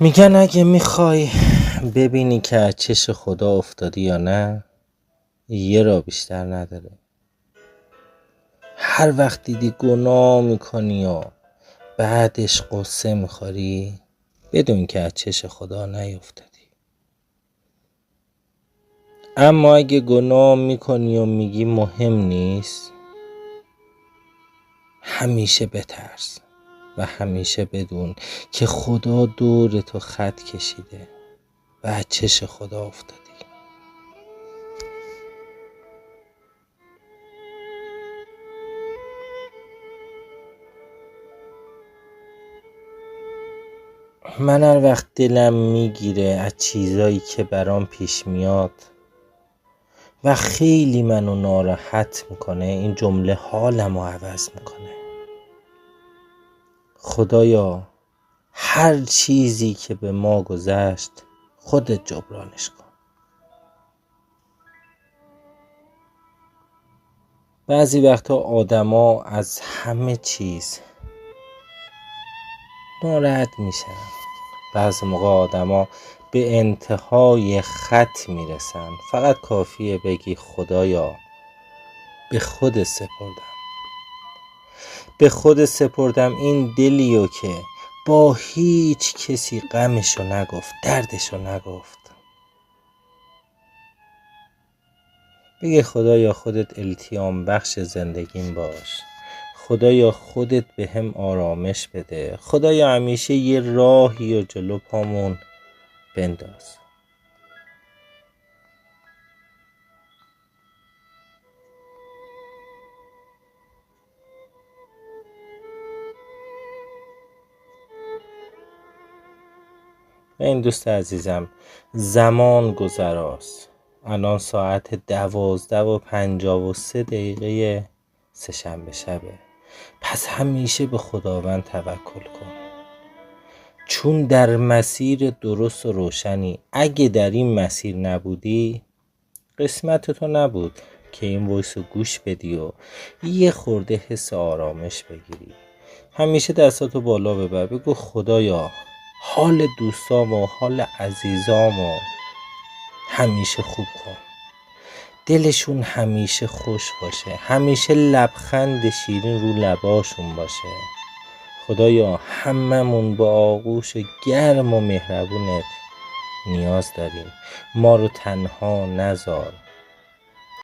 میگن اگه میخوای ببینی که از چش خدا افتادی یا نه، یه را بیشتر نداره. هر وقت دیدی گناه میکنی و بعدش قصه میخوری، بدون که از چش خدا نیفتادی. اما اگه گناه میکنی و میگی مهم نیست، همیشه بترس و همیشه بدون که خدا دور تو خط کشیده و از چش خدا افتادی. من هر وقت دلم میگیره از چیزایی که برام پیش میاد و خیلی منو ناراحت میکنه، این جمله حالمو عوض میکنه: خدایا هر چیزی که به ما گذشت خودت جبرانش کن. بعضی وقتا آدما از همه چیز ناراحت میشن. بعضی موقع آدما به انتهای خط میرسن. فقط کافیه بگی خدایا به خود سپردم این دلیو که با هیچ کسی غمشو نگفت، دردشو نگفت. بگه خدایا خودت التیام بخش زندگیم باش. خدایا خودت به هم آرامش بده. خدایا همیشه یه راهی و جلو پامون بنداز. و این دوست عزیزم، زمان گذراست. الان ساعت 12:53 سه‌شنبه شبه. پس همیشه به خداوند توکل کن، چون در مسیر درست و روشنی. اگه در این مسیر نبودی، قسمت تو نبود که این وایس رو گوش بدی و یه خورده حس آرامش بگیری. همیشه دستاتو بالا ببر، بگو خدایا حال دوستام و حال عزیزامو همیشه خوب کن، دلشون همیشه خوش باشه، همیشه لبخند شیرین رو لباشون باشه. خدایا هممون با آغوش گرم و مهربونت نیاز داریم. ما رو تنها نذار.